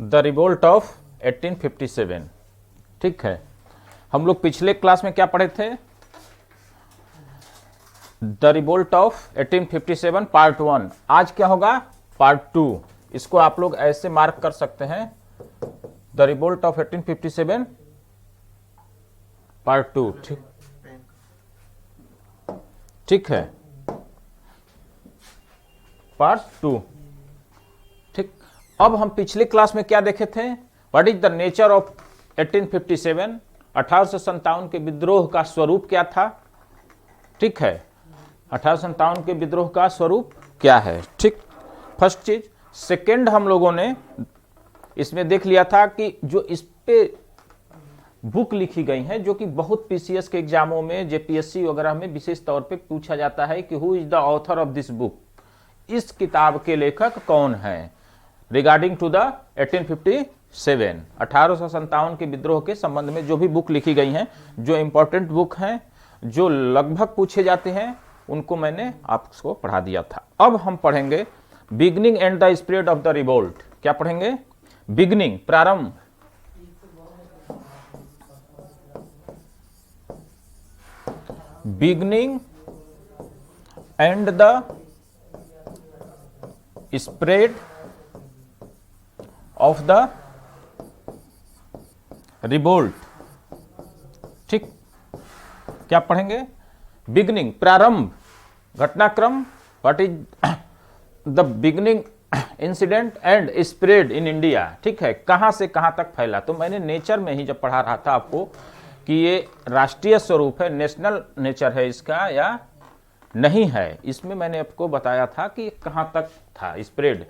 The revolt of 1857। ठीक है, हम लोग पिछले क्लास में क्या पढ़े थे? The revolt of 1857 part 1। आज क्या होगा? पार्ट 2। इसको आप लोग ऐसे मार्क कर सकते हैं, द रिवोल्ट ऑफ 1857 पार्ट 2। ठीक है, पार्ट 2। ठीक, अब हम पिछले क्लास में क्या देखे थे? What is the nature of 1857? 1857 के विद्रोह का स्वरूप क्या था? ठीक है, 1857 के विद्रोह का स्वरूप क्या है? ठीक, फर्स्ट चीज। सेकेंड, हम लोगों ने इसमें देख लिया था कि जो इस पे बुक लिखी गई हैं, जो कि बहुत पीसीएस के एग्जामों में, जेपीएससी वगैरह में विशेष तौर पे पूछा जाता है कि who is the author of this book, इस किताब के लेखक कौन है? रिगार्डिंग टू द 1857, 1857 के विद्रोह के संबंध में जो भी बुक लिखी गई हैं, जो इंपॉर्टेंट बुक हैं, जो लगभग पूछे जाते हैं, उनको मैंने आपको पढ़ा दिया था। अब हम पढ़ेंगे beginning and the spread of the revolt. क्या पढ़ेंगे? बिगनिंग, प्रारंभ, beginning and the spread of the revolt. ठीक, क्या पढ़ेंगे? बिगनिंग, प्रारंभ, घटनाक्रम, what is the beginning incident and spread in India. ठीक है, कहां से कहां तक फैला। तो मैंने नेचर में ही जब पढ़ा रहा था आपको कि ये राष्ट्रीय स्वरूप है, नेशनल नेचर है इसका या नहीं है, इसमें मैंने आपको बताया था कि कहां तक था स्प्रेड।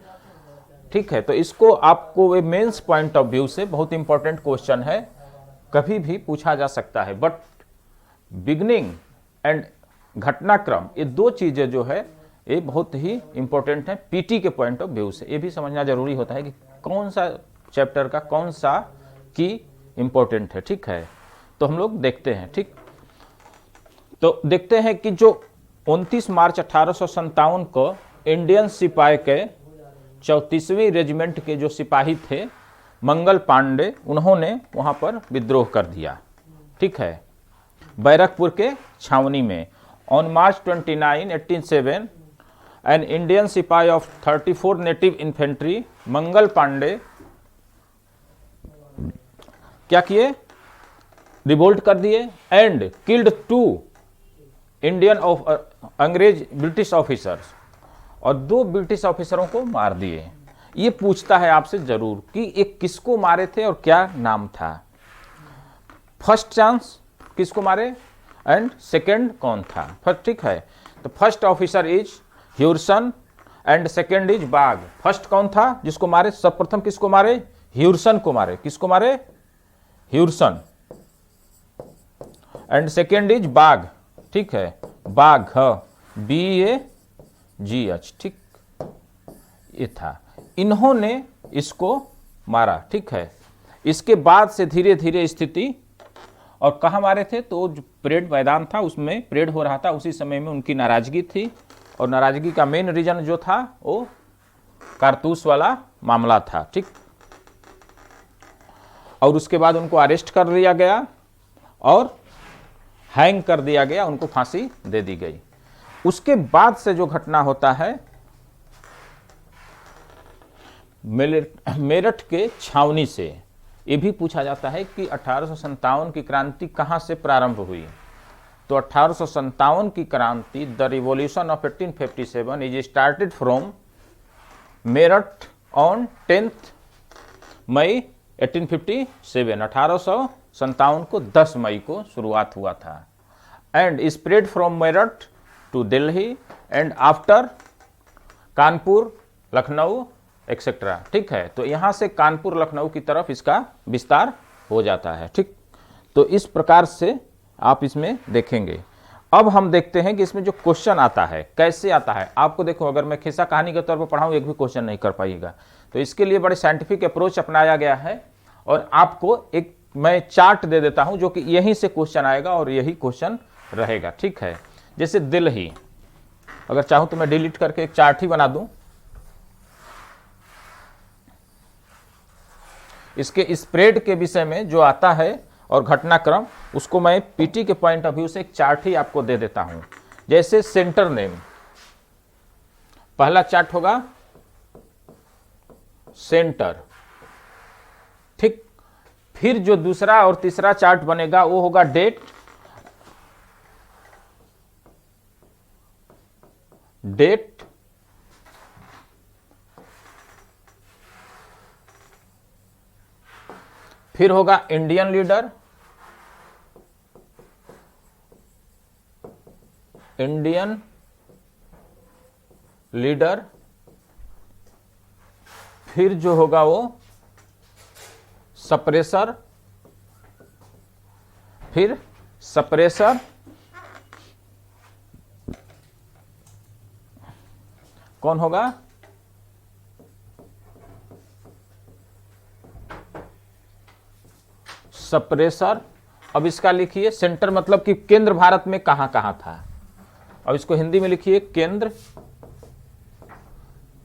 ठीक है, तो इसको आपको मेंस पॉइंट ऑफ व्यू से बहुत इंपॉर्टेंट क्वेश्चन है, कभी भी पूछा जा सकता है। बट बिगनिंग एंड घटनाक्रम, ये दो चीजें जो है ये बहुत ही इंपॉर्टेंट है पीटी के पॉइंट ऑफ व्यू से। ये भी समझना जरूरी होता है कि कौन सा चैप्टर का कौन सा की इंपॉर्टेंट है। ठीक है, तो हम लोग देखते हैं। ठीक, तो देखते हैं कि जो 29 मार्च 1857 को इंडियन सिपाही के 34वीं रेजिमेंट के जो सिपाही थे मंगल पांडे, उन्होंने वहां पर विद्रोह कर दिया। ठीक है, बैरकपुर के छावनी में। ऑन मार्च 29, 1807 एन इंडियन सिपाही of 34 native infantry Mangal Pandey क्या किए? रिवोल्ट कर दिए एंड किल्ड 2 इंडियन ऑफ अंग्रेज ब्रिटिश ऑफिसर्स, और 2 ब्रिटिश ऑफिसरों को मार दिए। ये पूछता है आपसे जरूर कि एक किसको मारे थे और क्या नाम था। फर्स्ट चांस किसको मारे एंड सेकंड कौन था? फर्स्ट, ठीक है, तो first officer is Hewson and second is Baugh. First कौन था जिसको मारे? सर्वप्रथम किसको मारे? ह्यूरसन को मारे। किसको मारे? ह्यूरसन। एंड सेकंड इज बाग। ठीक है, बाग, BAGH। ठीक, ये था, इन्होंने इसको मारा। ठीक है, इसके बाद से धीरे धीरे स्थिति, और कहाँ मारे थे? तो जो परेड मैदान था उसमें परेड हो रहा था, उसी समय में उनकी नाराजगी थी, और नाराजगी का मेन रीजन जो था वो कारतूस वाला मामला था। ठीक, और उसके बाद उनको अरेस्ट कर लिया गया और हैंग कर दिया गया, उनको फांसी दे दी गई। उसके बाद से जो घटना होता है मेरठ के छावनी से, ये भी पूछा जाता है कि 1857 की क्रांति कहां से प्रारंभ हुई। तो 1857 की क्रांति, the revolution of 1857 is started from Meerut on 10 May 1857। 1857 को 10 मई को शुरुआत हुआ था and spread from Meerut to Delhi and after Kanpur, Lucknow etcetera. ठीक है, तो यहां से कानपुर, लखनऊ की तरफ इसका विस्तार हो जाता है। ठीक, तो इस प्रकार से आप इसमें देखेंगे। अब हम देखते हैं कि इसमें जो क्वेश्चन आता है कैसे आता है। आपको देखो, अगर मैं खिस्सा कहानी के तौर पर पढ़ाऊं एक भी क्वेश्चन नहीं कर पाइएगा, तो इसके लिए बड़े साइंटिफिक अप्रोच अपनाया गया है, और आपको एक मैं चार्ट दे देता हूं जो कि यहीं से क्वेश्चन आएगा और यही क्वेश्चन रहेगा। ठीक है, जैसे दिल्ली, अगर चाहूं तो मैं डिलीट करके एक चार्ट ही बना दूं। इसके स्प्रेड के विषय में जो आता है और घटनाक्रम, उसको मैं पीटी के पॉइंट ऑफ व्यू से एक चार्ट ही आपको दे देता हूं। जैसे सेंटर नेम, पहला चार्ट होगा सेंटर, ठीक। फिर जो दूसरा और तीसरा चार्ट बनेगा वो होगा डेट, डेट, फिर होगा इंडियन लीडर, इंडियन लीडर, फिर जो होगा वो सप्रेसर, फिर सप्रेसर, कौन होगा, सप्रेसर। अब इसका लिखिए सेंटर मतलब कि केंद्र भारत में कहां कहां था। अब इसको हिंदी में लिखिए केंद्र,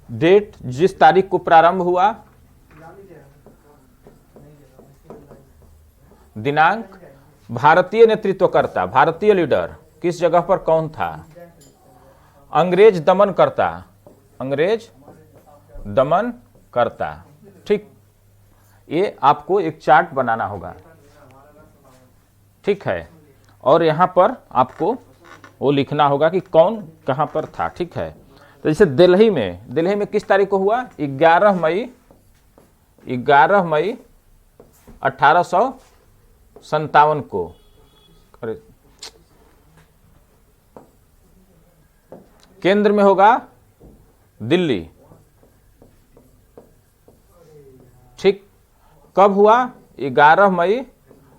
डेट जिस तारीख को प्रारंभ हुआ, दिनांक, भारतीय नेतृत्वकर्ता, भारतीय लीडर किस जगह पर कौन था, अंग्रेज दमन करता, अंग्रेज दमन करता, ठीक। ये आपको एक चार्ट बनाना होगा, ठीक है। और यहां पर आपको वो लिखना होगा कि कौन कहां पर था, ठीक है। तो जैसे दिल्ली में किस तारीख को हुआ, 11 मई 1857 को। अरे केंद्र में होगा दिल्ली, ठीक। कब हुआ, 11 मई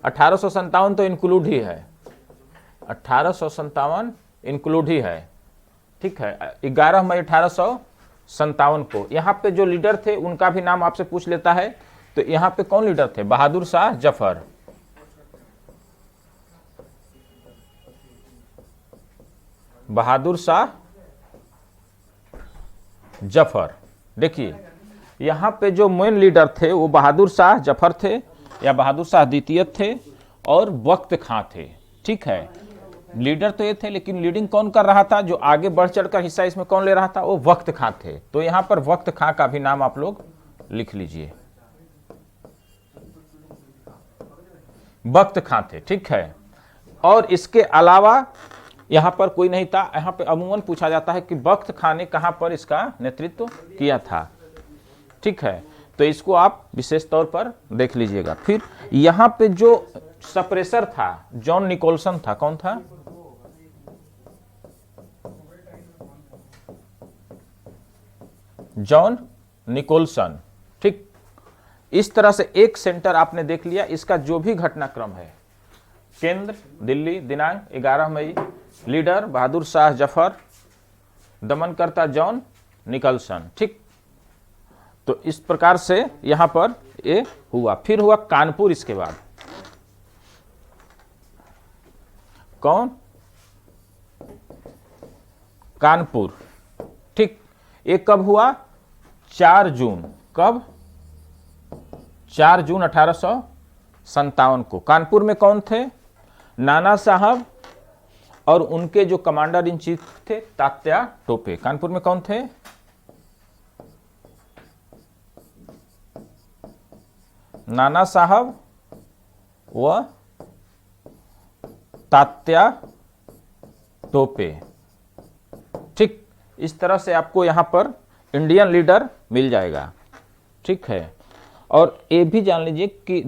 1857 तो इंक्लूड ही है, 1857 इंक्लूड ही है, ठीक है। 11 मई 1857 को। यहां पे जो लीडर थे उनका भी नाम आपसे पूछ लेता है, तो यहां पे कौन लीडर थे, बहादुर शाह जफर, बहादुर शाह जफर। देखिए यहां पे जो मेन लीडर थे वो बहादुर शाह जफर थे या बहादुर शाह द्वितीय थे और वक्त खां थे, ठीक है। लीडर तो ये थे, लेकिन लीडिंग कौन कर रहा था, जो आगे बढ़ चढ़कर हिस्सा इसमें कौन ले रहा था, वो वक्त खां थे। तो यहां पर वक्त खां का भी नाम आप लोग लिख लीजिए, वक्त खां थे, ठीक है। और इसके अलावा यहां पर कोई नहीं था। यहां पे अमूमन पूछा जाता है कि वक्त खां ने कहां पर इसका नेतृत्व किया था, ठीक है। तो इसको आप विशेष तौर पर देख लीजिएगा। फिर यहां पे जो सप्रेसर था जॉन निकोलसन था, कौन था, जॉन निकोलसन, ठीक। इस तरह से एक सेंटर आपने देख लिया। इसका जो भी घटनाक्रम है, केंद्र दिल्ली, दिनांक 11 मई, leader Bahadur Shah Zafar, दमनकर्ता John Nicolson, ठीक। तो इस प्रकार से यहां पर ये हुआ। फिर हुआ कानपुर, इसके बाद कौन, कानपुर, ठीक। ये कब हुआ, 4 जून, कब, 4 जून 1857 को। कानपुर में कौन थे, नाना साहब और उनके जो कमांडर इन चीफ थे तात्या टोपे। कानपुर में कौन थे, नाना साहब व तात्या टोपे, ठीक। इस तरह से आपको यहां पर इंडियन लीडर मिल जाएगा, ठीक है। और ये भी जान लीजिए कि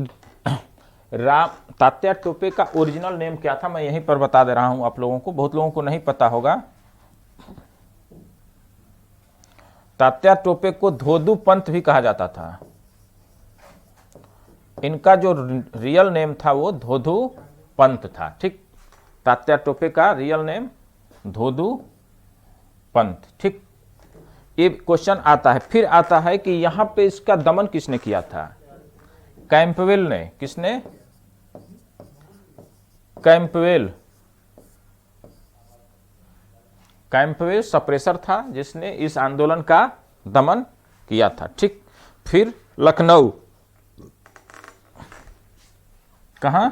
तात्या टोपे का ओरिजिनल नेम क्या था, मैं यहीं पर बता दे रहा हूं आप लोगों को, बहुत लोगों को नहीं पता होगा। तात्या टोपे को धोदू पंत भी कहा जाता था। इनका जो रियल नेम था वो धोधू पंत था, ठीक। तात्या टोपे का रियल नेम धोधू पंत, ठीक। ये क्वेश्चन आता है। फिर आता है कि यहां पे इसका दमन किसने किया था, कैंपवेल ने। किसने, कैंपवेल। कैंपवेल सप्रेसर था जिसने इस आंदोलन का दमन किया था, ठीक। फिर लखनऊ, कहां?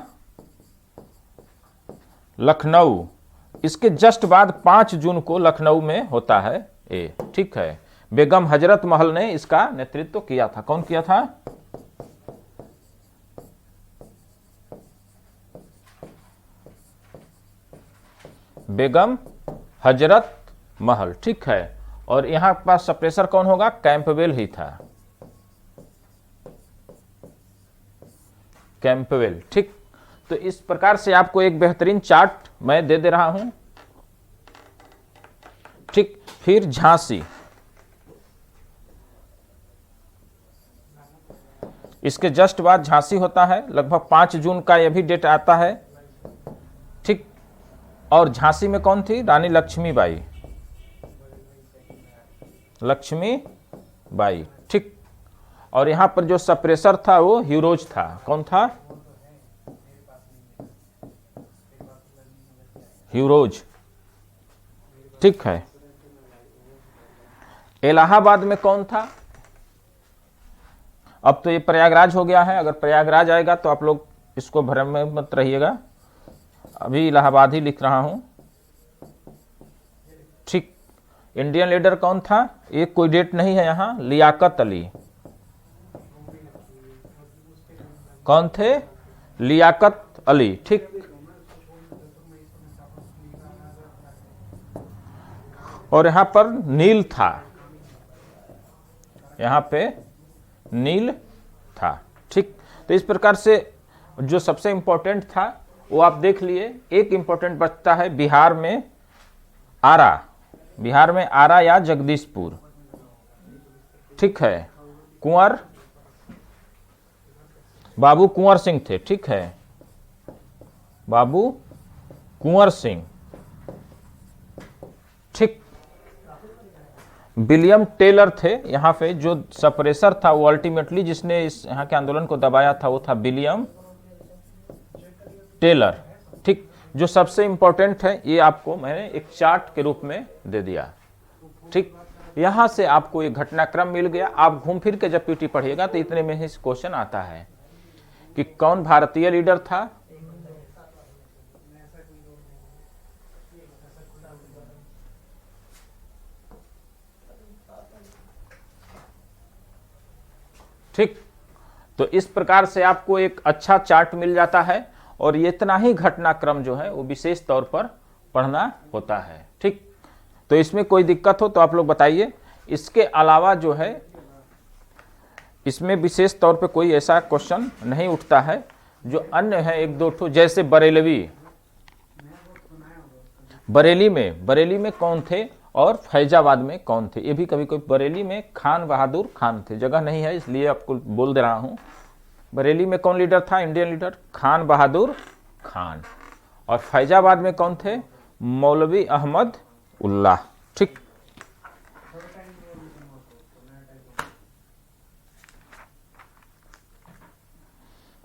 लखनऊ। इसके जस्ट बाद 5 जून को लखनऊ में होता है ये, ठीक है। बेगम हजरत महल ने इसका नेतृत्व किया था। कौन किया था? बेगम हजरत महल, ठीक है। और यहां पास सप्रेसर कौन होगा? कैंपबेल ही था, कैंपबेल, ठीक। तो इस प्रकार से आपको एक बेहतरीन चार्ट मैं दे रहा हूं, ठीक। फिर झांसी, इसके जस्ट बाद झांसी होता है, लगभग 5 जून का यह भी डेट आता है, ठीक। और झांसी में कौन थी? रानी लक्ष्मीबाई, लक्ष्मीबाई, ठीक। और यहां पर जो सप्रेसर था वो ह्यूरोज था। कौन था? ह्यूरोज, ठीक है। इलाहाबाद में कौन था? अब तो ये प्रयागराज हो गया है। अगर प्रयागराज आएगा तो आप लोग इसको भ्रम में मत रहिएगा, अभी इलाहाबाद ही लिख रहा हूं, ठीक। इंडियन लीडर कौन था? एक कोई डेट नहीं है यहां। लियाकत अली। कौन थे? लियाकत अली, ठीक। और यहां पर नील था, यहां पे नील था, ठीक। तो इस प्रकार से जो सबसे इंपॉर्टेंट था वो आप देख लिए। एक इंपॉर्टेंट बचता है बिहार में आरा, बिहार में आरा या जगदीशपुर, ठीक है। कुंवर, बाबू कुंवर सिंह थे, ठीक है। बाबू कुंवर सिंह, ठीक। विलियम टेलर थे यहां पे। जो सप्रेसर था वो अल्टीमेटली जिसने इस यहां के आंदोलन को दबाया था वो था विलियम टेलर, ठीक। जो सबसे इंपॉर्टेंट है ये आपको मैंने एक चार्ट के रूप में दे दिया, ठीक। यहां से आपको एक घटनाक्रम मिल गया। आप घूम फिर के जब पीटी पढ़िएगा तो इतने में ही क्वेश्चन आता है कि कौन भारतीय लीडर था, ठीक। तो इस प्रकार से आपको एक अच्छा चार्ट मिल जाता है। और ये इतना ही घटनाक्रम जो है वो विशेष तौर पर पढ़ना होता है, ठीक। तो इसमें कोई दिक्कत हो तो आप लोग बताइए। इसके अलावा जो है इसमें विशेष तौर पे कोई ऐसा क्वेश्चन नहीं उठता है। जो अन्य है एक दो ठो, जैसे बरेलवी, बरेली में कौन थे और फैजाबाद में कौन थे, ये भी कभी कोई। बरेली में खान बहादुर खान थे, जगह नहीं है इसलिए आपको बोल दे रहा हूं। बरेली में कौन लीडर था? इंडियन लीडर खान बहादुर खान। और फैजाबाद में कौन थे? मौलवी अहमद उल्लाह, ठीक।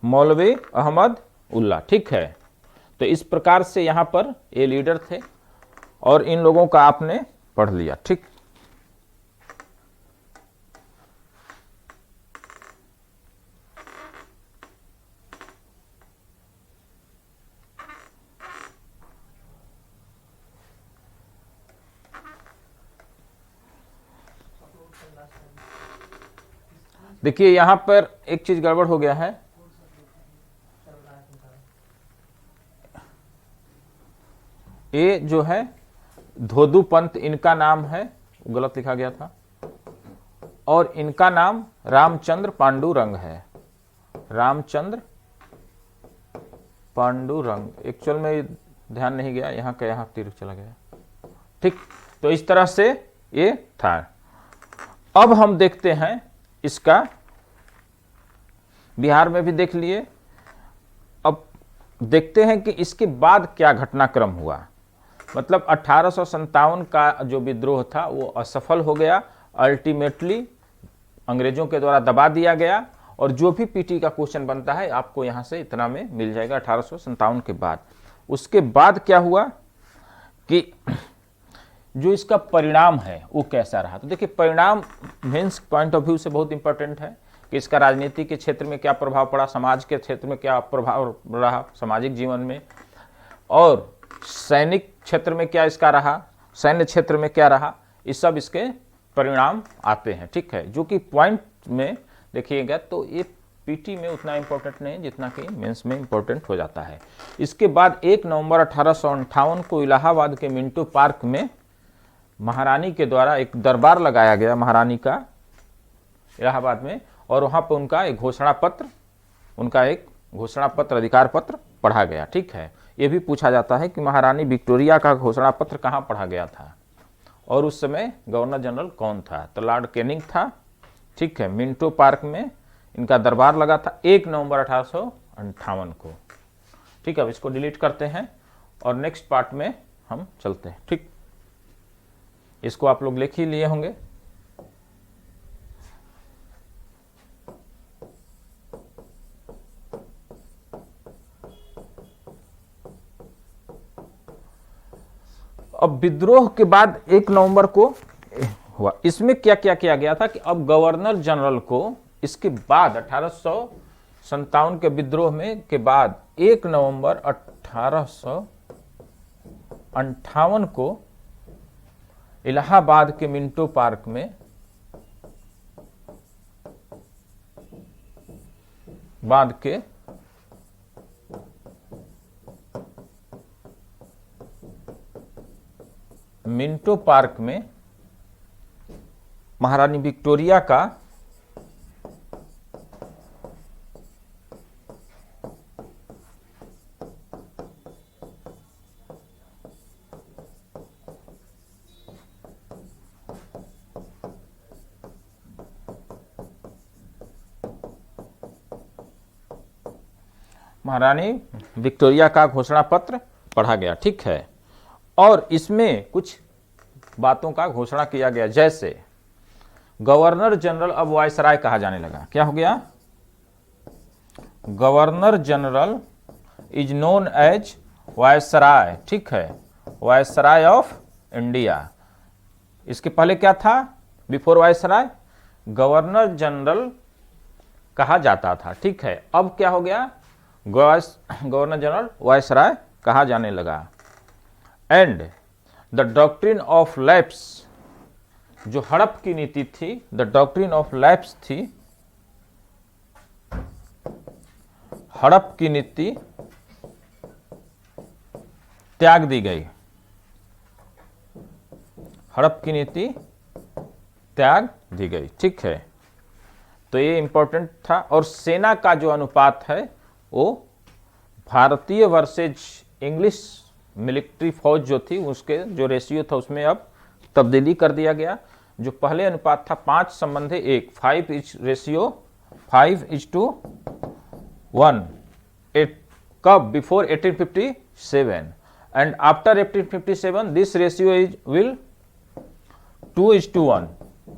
मौलवी अहमद उल्लाह, ठीक है। तो इस प्रकार से यहां पर ये लीडर थे और इन लोगों का आपने पढ़ लिया, ठीक। देखिए यहां पर एक चीज गड़बड़ हो गया है। ये जो है धोदू पंत इनका नाम है, गलत लिखा गया था। और इनका नाम रामचंद्र पांडुरंग है, रामचंद्र पांडुरंग। एक्चुअल में ध्यान नहीं गया, यहाँ का यहाँ तीर चला गया, ठीक। तो इस तरह से ये था। अब हम देखते हैं इसका, बिहार में भी देख लिए। अब देखते हैं कि इसके बाद क्या घटनाक्रम हुआ। मतलब 1857 का जो विद्रोह था वो असफल हो गया, अल्टीमेटली अंग्रेजों के द्वारा दबा दिया गया। और जो भी पीटी का क्वेश्चन बनता है आपको यहां से इतना में मिल जाएगा 1857 के बाद। उसके बाद क्या हुआ कि जो इसका परिणाम है वो कैसा रहा। तो देखिए परिणाम मेंस पॉइंट ऑफ व्यू से बहुत इंपॉर्टेंट है। कि इसका राजनीति के क्षेत्र में क्या प्रभाव पड़ा, समाज के क्षेत्र में क्या प्रभाव रहा सामाजिक जीवन में, और सैनिक क्षेत्र में क्या इसका रहा, सैन्य क्षेत्र में क्या रहा, ये सब इसके परिणाम आते हैं। ठीक है, जो कि पॉइंट में देखिएगा तो ये पीटी में उतना इंपॉर्टेंट नहीं जितना कि मेंस में इंपॉर्टेंट हो जाता है। इसके बाद 1 नवंबर 1858 को इलाहाबाद के मिंटो पार्क में महारानी के द्वारा एक दरबार लगाया गया, महारानी का, इलाहाबाद में, और वहां पर उनका एक घोषणा पत्र अधिकार पत्र पढ़ा गया। ठीक है, यह भी पूछा जाता है कि महारानी विक्टोरिया का घोषणा पत्र कहां पढ़ा गया था और उस समय गवर्नर जनरल कौन था, तो लॉर्ड कैनिंग था। ठीक है, मिंटो पार्क में इनका दरबार लगा था 1 नवंबर 1858 को। ठीक है, अब इसको डिलीट करते हैं और नेक्स्ट पार्ट में हम चलते हैं। ठीक, इसको आप लोग लिख ही लिए होंगे। अब विद्रोह के बाद 1 नवंबर को हुआ, इसमें क्या क्या किया गया था कि अब गवर्नर जनरल को इसके बाद 1857 के विद्रोह में के बाद 1 नवंबर 1858 को इलाहाबाद के मिंटो पार्क में महारानी विक्टोरिया का घोषणा पत्र पढ़ा गया। ठीक है, और इसमें कुछ बातों का घोषणा किया गया, जैसे गवर्नर जनरल अब वायसराय कहा जाने लगा। क्या हो गया, governor general is known as viceroy. ठीक है, वायसराय ऑफ इंडिया। इसके पहले क्या था, बिफोर वायसराय गवर्नर जनरल कहा जाता था। ठीक है, अब क्या हो गया, गवर्नर जनरल वायसराय कहा जाने लगा। And the doctrine of lapse, जो हड़प की नीति थी, द डॉक्ट्रिन ऑफ लैप्स थी, हड़प की नीति त्याग दी गई, हड़प की नीति त्याग दी गई। ठीक है, तो ये इंपॉर्टेंट था। और सेना का जो अनुपात है वो भारतीय वर्सेज इंग्लिश मिलिट्री फौज जो थी उसके जो रेशियो था उसमें अब तब्दीली कर दिया गया। जो पहले अनुपात था 5:1, 5:1, कब, before 1857 and after 1857 this ratio will 2:1।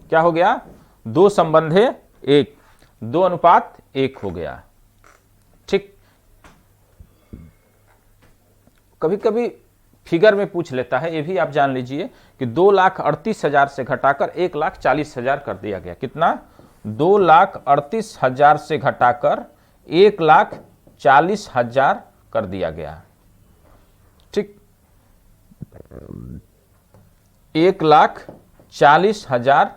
क्या हो गया, 2:1, 2:1 हो गया। ठीक, कभी कभी फिगर में पूछ लेता है, ये भी आप जान लीजिए कि 2,38,000 से घटाकर 1,40,000 कर दिया गया। कितना, 2,38,000 से घटाकर 1,40,000 कर दिया गया। ठीक, 1,40,000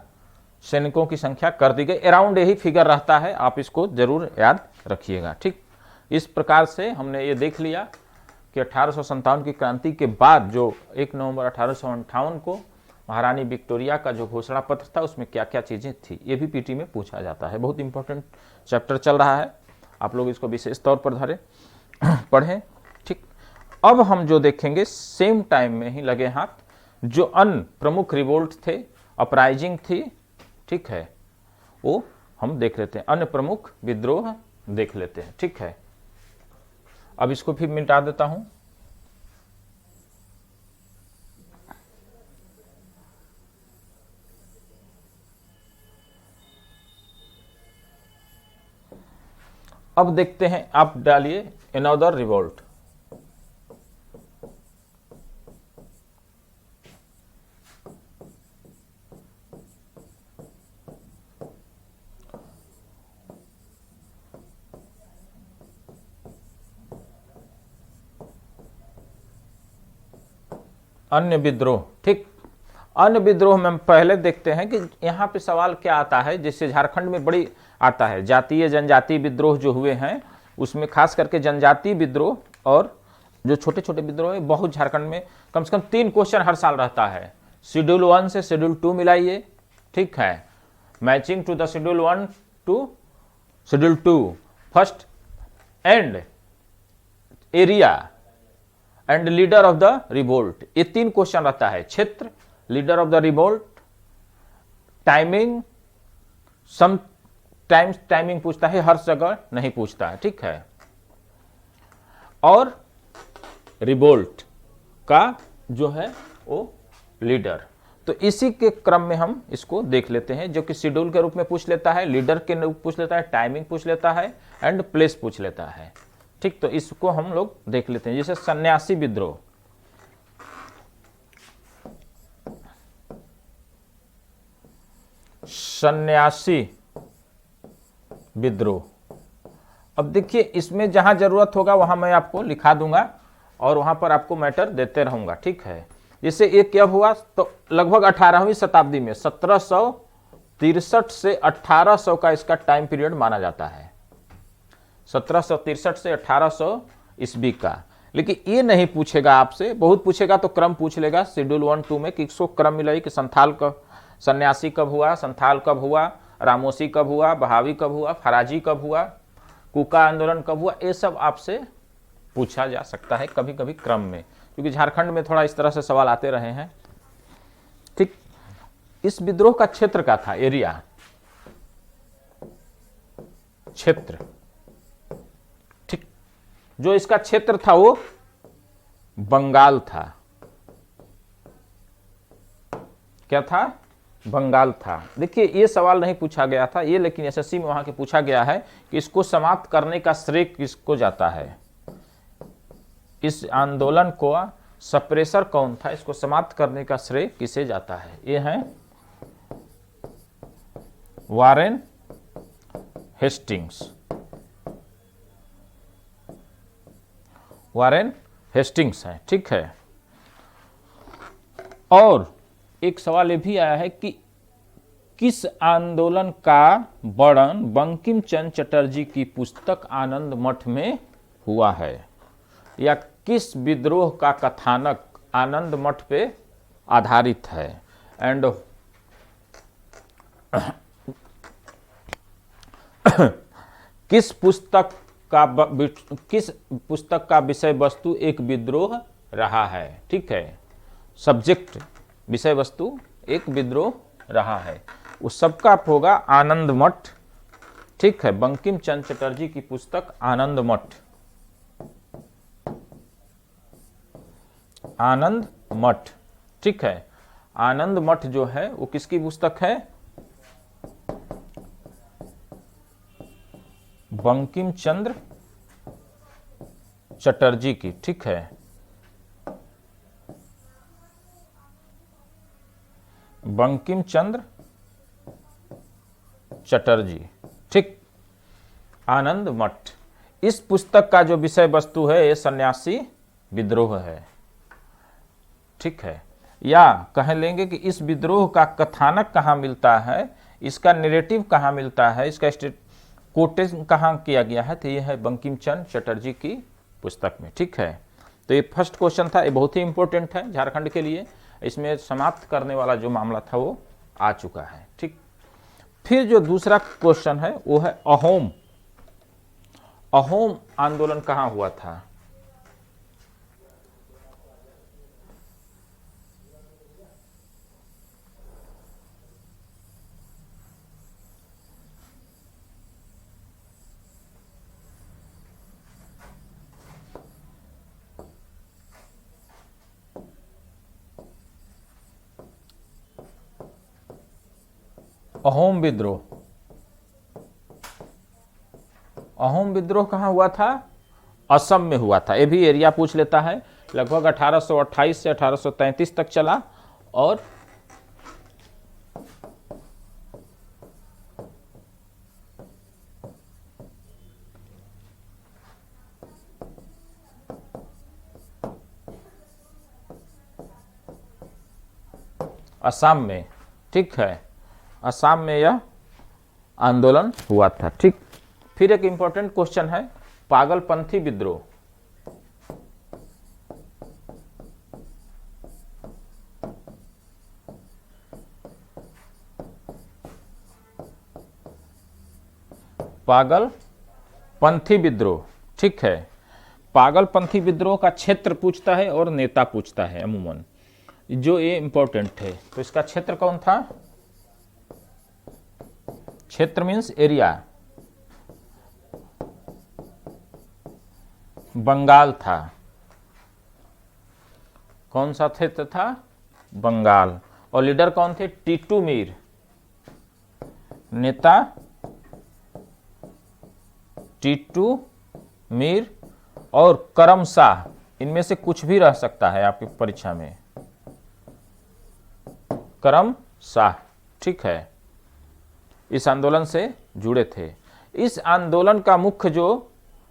सैनिकों की संख्या कर दी गई। अराउंड यही फिगर रहता है, आप इसको जरूर याद रखिएगा। ठीक, इस प्रकार से हमने ये देख लिया कि 1857 की क्रांति के बाद जो 1 नवंबर 1858 को महारानी विक्टोरिया का जो घोषणा पत्र था उसमें क्या क्या चीजें थी, ये भी पीटी में पूछा जाता है। बहुत इंपॉर्टेंट चैप्टर चल रहा है, आप लोग इसको विशेष तौर पर पढ़ें। ठीक, अब हम जो देखेंगे सेम टाइम में ही लगे हाथ जो अन्य प्रमुख रिवोल्ट थे, अपराइजिंग थी, ठीक है, वो हम देख लेते हैं, अन्य प्रमुख विद्रोह देख लेते हैं। ठीक है, अब इसको फिर मिटा देता हूं। अब देखते हैं, आप डालिए अनदर रिवोल्ट। अन्य विद्रोह, ठीक। अन्य विद्रोह में हम पहले देखते हैं कि यहाँ पे सवाल क्या आता है, जैसे झारखंड में बड़ी आता है जातीय जनजातीय विद्रोह जो हुए हैं, उसमें खास करके जनजातीय विद्रोह और जो छोटे छोटे विद्रोह है बहुत झारखंड में कम से कम 3 क्वेश्चन हर साल रहता है। शेड्यूल 1 से शेड्यूल 2 मिलाइए, ठीक है, matching to the schedule 1 to schedule 2, first and area and leader of the revolt, ये 3 क्वेश्चन रहता है। क्षेत्र, leader of the revolt, timing, sometimes timing पूछता है, हर जगह नहीं पूछता है, ठीक है, और रिवोल्ट का जो है वो लीडर। तो इसी के क्रम में हम इसको देख लेते हैं, जो कि शेड्यूल के रूप में पूछ लेता है, लीडर के रूप पूछ लेता है, टाइमिंग पूछ लेता है एंड प्लेस पूछ लेता है, ठीक। तो इसको हम लोग देख लेते हैं। जैसे सन्यासी विद्रोह, सन्यासी विद्रोह, अब देखिए इसमें जहां जरूरत होगा वहां मैं आपको लिखा दूंगा और वहां पर आपको मैटर देते रहूंगा, ठीक है। जैसे ये क्या हुआ, तो लगभग 18वीं शताब्दी में 1763 से 1800 का इसका टाइम पीरियड माना जाता है, 1763 से 1800 ईस्वी का। लेकिन ये नहीं पूछेगा आपसे, बहुत पूछेगा तो क्रम पूछ लेगा शेड्यूल 1 2 में कि इसको क्रम मिलाई कि संथाल का सन्यासी कब हुआ, संथाल कब हुआ, रामोसी कब हुआ, बहावी कब हुआ, फराजी कब हुआ, कुका आंदोलन कब हुआ, ये सब आपसे पूछा जा सकता है कभी कभी क्रम में, क्योंकि झारखंड में थोड़ा इस तरह से सवाल आते रहे हैं, ठीक। इस विद्रोह का क्षेत्र का था, एरिया, क्षेत्र, ठीक। जो इसका क्षेत्र था वो बंगाल था, क्या था, बंगाल था। देखिए ये सवाल नहीं पूछा गया था ये, लेकिन एसएससी में वहां के पूछा गया है कि इसको समाप्त करने का श्रेय किसको जाता है, इस आंदोलन को सप्रेसर कौन था, इसको समाप्त करने का श्रेय किसे जाता है। ये है वारेन हेस्टिंग्स, वारेन हेस्टिंग्स है, ठीक है। और एक सवाल ये भी आया है कि किस आंदोलन का वर्णन बंकिम चंद्र चटर्जी की पुस्तक आनंद मठ में हुआ है, या किस विद्रोह का कथानक आनंद मठ पे आधारित है, एंड किस पुस्तक का विषय वस्तु एक विद्रोह रहा है, ठीक है। सब्जेक्ट विषय वस्तु एक विद्रोह रहा है, उस सबका होगा आनंद मठ, ठीक है। बंकिम चंद्र चटर्जी की पुस्तक आनंद मठ, आनंद मठ, ठीक है। आनंद मठ जो है वो किसकी पुस्तक है, बंकिम चंद्र चटर्जी की, ठीक है। बंकिम चंद्र चटर्जी, ठीक। आनंद मठ, इस पुस्तक का जो विषय वस्तु है ये सन्यासी विद्रोह है, ठीक है। या कह लेंगे कि इस विद्रोह का कथानक कहाँ मिलता है, इसका नैरेटिव कहाँ मिलता है, इसका कोटेशन कहाँ किया गया है, तो ये है बंकिम चंद्र चटर्जी की पुस्तक में, ठीक है। तो ये फर्स्ट क्वेश्चन था, ये बहुत ही इंपॉर्टेंट है झारखंड के लिए, इसमें समाप्त करने वाला जो मामला था वो आ चुका है, ठीक। फिर जो दूसरा क्वेश्चन है वो है अहोम, अहोम आंदोलन कहाँ हुआ था, अहोम विद्रोह, अहोम विद्रोह कहाँ हुआ था, असम में हुआ था। ये भी एरिया पूछ लेता है, लगभग 1828 से 1833 तक चला, और असम में, ठीक है, असम में यह आंदोलन हुआ था। ठीक, फिर एक इंपॉर्टेंट क्वेश्चन है पागलपंथी विद्रोह। पागलपंथी विद्रोह, ठीक है, पागलपंथी विद्रोह का क्षेत्र पूछता है और नेता पूछता है अमूमन, जो ये इंपॉर्टेंट है। तो इसका क्षेत्र कौन था? क्षेत्र मीन्स एरिया, बंगाल था। कौन सा क्षेत्र था? बंगाल। और लीडर कौन थे? टीटू मीर। नेता टीटू मीर और करम शाह, इनमें से कुछ भी रह सकता है आपकी परीक्षा में। करम शाह, ठीक है, इस आंदोलन से जुड़े थे। इस आंदोलन का मुख्य जो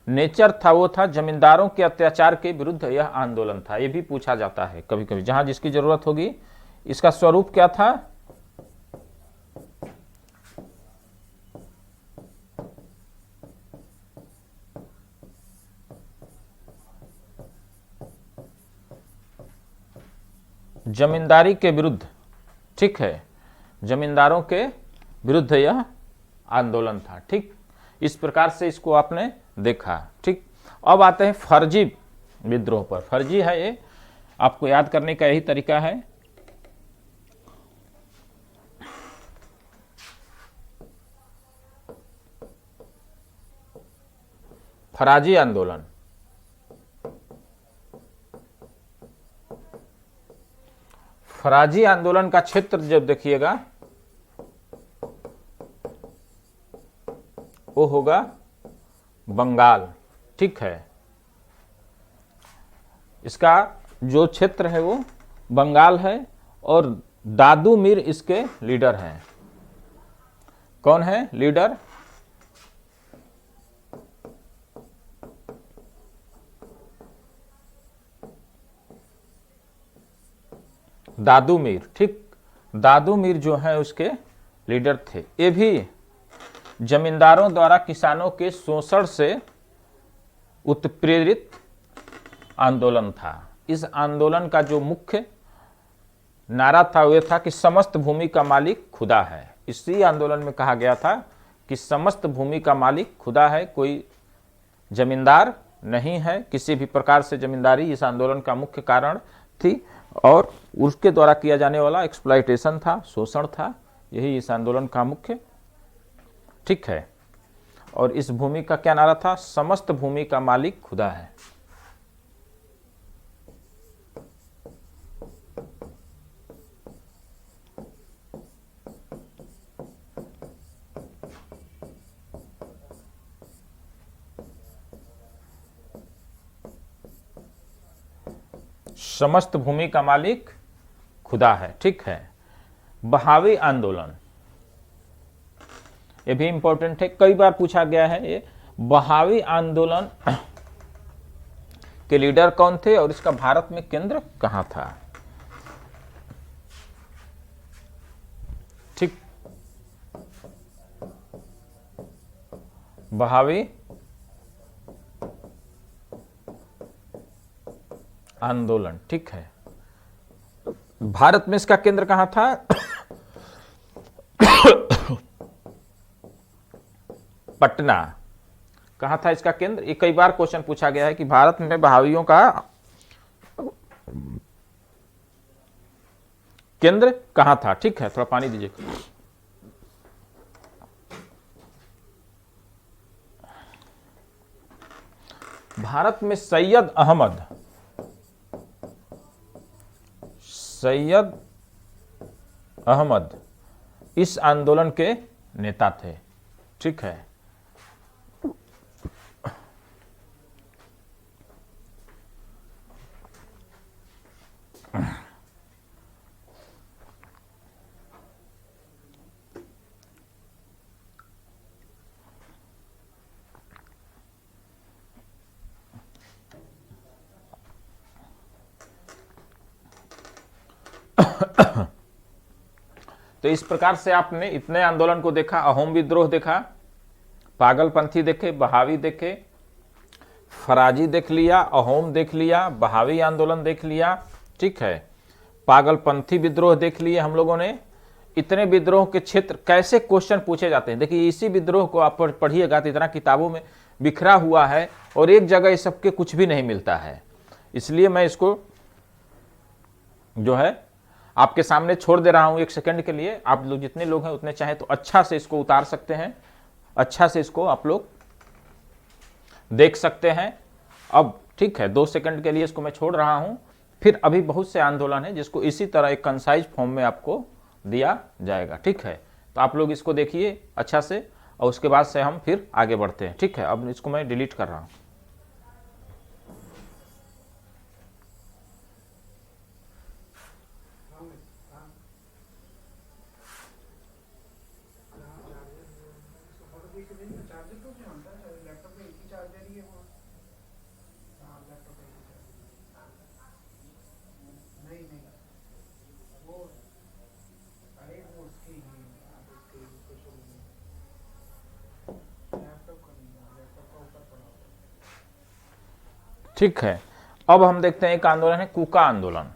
नेचर था वो था जमींदारों के अत्याचार के विरुद्ध यह आंदोलन था। ये भी पूछा जाता है कभी कभी, जहां जिसकी जरूरत होगी। इसका स्वरूप क्या था? जमींदारी के विरुद्ध, ठीक है, जमींदारों के विरुद्ध यह आंदोलन था। ठीक, इस प्रकार से इसको आपने देखा। ठीक, अब आते हैं फर्जी विद्रोह पर। फर्जी है ये, आपको याद करने का यही तरीका है। फराजी आंदोलन, फराजी आंदोलन का क्षेत्र जब देखिएगा वो होगा बंगाल, ठीक है। इसका जो क्षेत्र है वो बंगाल है और दादू मीर इसके लीडर हैं। कौन है लीडर? दादू मीर, ठीक, दादू मीर जो है उसके लीडर थे। ये भी जमींदारों द्वारा किसानों के शोषण से उत्प्रेरित आंदोलन था। इस आंदोलन का जो मुख्य नारा था वह था कि समस्त भूमि का मालिक खुदा है। इसी आंदोलन में कहा गया था कि समस्त भूमि का मालिक खुदा है, कोई जमींदार नहीं है। किसी भी प्रकार से जमींदारी इस आंदोलन का मुख्य कारण थी और उसके द्वारा किया जाने वाला एक्सप्लॉयटेशन था, शोषण था, यही इस आंदोलन का मुख्य, ठीक है। और इस भूमि का क्या नारा था? समस्त भूमि का मालिक खुदा है। समस्त भूमि का मालिक खुदा है, ठीक है। बहावी आंदोलन, ये भी इंपॉर्टेंट है, कई बार पूछा गया है ये। बहावी आंदोलन के लीडर कौन थे और इसका भारत में केंद्र कहां था? ठीक, बहावी आंदोलन, ठीक है। भारत में इसका केंद्र कहां था? पटना। कहां था इसका केंद्र? ये कई बार क्वेश्चन पूछा गया है कि भारत में बहावियों का केंद्र कहां था। ठीक है, थोड़ा पानी दीजिए। भारत में सैयद अहमद इस आंदोलन के नेता थे, ठीक है। तो इस प्रकार से आपने इतने आंदोलन को देखा, अहोम विद्रोह देखा, पागलपंथी देखे, बहावी देखे, फराजी देख लिया, अहोम देख लिया, बहावी आंदोलन देख लिया, ठीक है, पागलपंथी विद्रोह देख लिए हम लोगों ने। इतने विद्रोह के क्षेत्र कैसे क्वेश्चन पूछे जाते हैं, देखिए इसी विद्रोह को आप पढ़िएगा तो इतना किताबों में बिखरा हुआ है और एक जगह इस सबके कुछ भी नहीं मिलता है। इसलिए मैं इसको जो है आपके सामने छोड़ दे रहा हूं एक सेकंड के लिए। आप लोग जितने लोग हैं उतने चाहे तो अच्छा से इसको उतार सकते हैं, अच्छा से इसको आप लोग देख सकते हैं। अब ठीक है, 2 सेकंड के लिए इसको मैं छोड़ रहा हूं। फिर अभी बहुत से आंदोलन है जिसको इसी तरह एक कंसाइज फॉर्म में आपको दिया जाएगा, ठीक है। तो आप लोग इसको देखिए अच्छा से और उसके बाद से हम फिर आगे बढ़ते हैं, ठीक है। अब इसको मैं डिलीट कर रहा हूं। ठीक है, अब हम देखते हैं एक आंदोलन है कूका आंदोलन।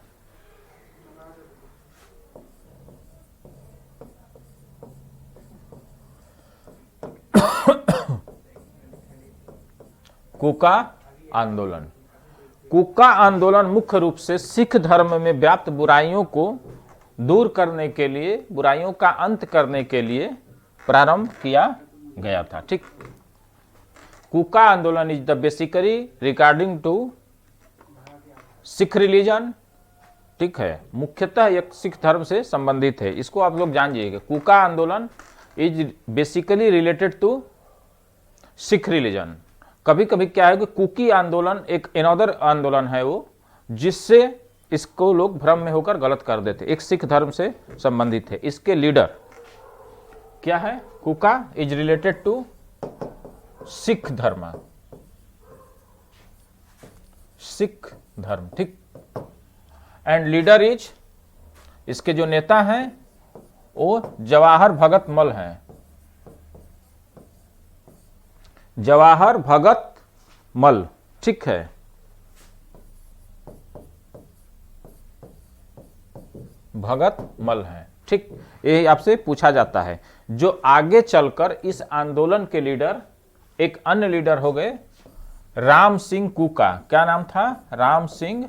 कूका आंदोलन, कूका आंदोलन मुख्य रूप से सिख धर्म में व्याप्त बुराइयों को दूर करने के लिए, बुराइयों का अंत करने के लिए प्रारंभ किया गया था, ठीक। कूका आंदोलन is the basically regarding to Sikh religion, ठीक है, मुख्यतः एक सिख धर्म से संबंधित है। इसको आप लोग जानिएगा, कूका आंदोलन is basically related to Sikh religion. कभी कभी क्या है कि कुकी आंदोलन एक अनदर आंदोलन है वो, जिससे इसको लोग भ्रम में होकर गलत कर देते, एक सिख धर्म से संबंधित है। इसके लीडर क्या है, कुका इज रिलेटेड टू सिख धर्म, सिख धर्म, ठीक। एंड लीडर इज, इसके जो नेता हैं वो जवाहर भगत मल हैं, जवाहर भगत मल, ठीक है। भगत मल हैं, ठीक। यही आपसे पूछा जाता है। जो आगे चलकर इस आंदोलन के लीडर एक अन्य लीडर हो गए राम सिंह कूका। क्या नाम था, राम सिंह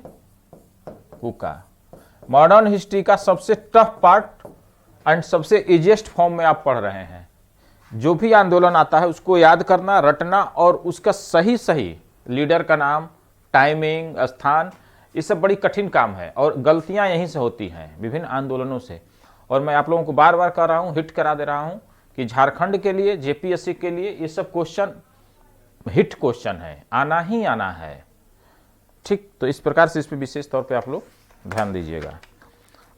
कूका। मॉडर्न हिस्ट्री का सबसे टफ पार्ट एंड सबसे इजीएस्ट फॉर्म में आप पढ़ रहे हैं। जो भी आंदोलन आता है उसको याद करना, रटना और उसका सही सही लीडर का नाम, टाइमिंग, स्थान, ये सब बड़ी कठिन काम है और गलतियां यहीं से होती हैं विभिन्न आंदोलनों से। और मैं आप लोगों को बार बार कह रहा हूं, हिट करा दे रहा हूं कि झारखंड के लिए, जेपीएससी के लिए ये सब क्वेश्चन हिट क्वेश्चन है, आना ही आना है, ठीक। तो इस प्रकार से इस पर विशेष तौर पे आप लोग ध्यान दीजिएगा।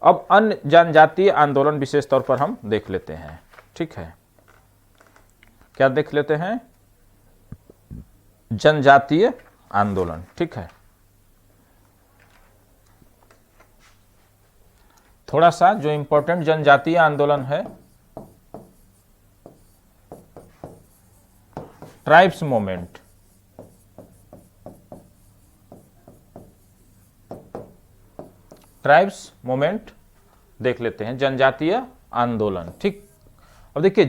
अब अन्य जनजातीय आंदोलन विशेष तौर पर हम देख लेते हैं, ठीक है। क्या देख लेते हैं, जनजातीय आंदोलन, ठीक है। थोड़ा सा जो इंपॉर्टेंट जनजातीय आंदोलन है, ट्राइब्स मूवमेंट, ट्राइब्स मूवमेंट देख लेते हैं, जनजातीय आंदोलन, ठीक। अब देखिए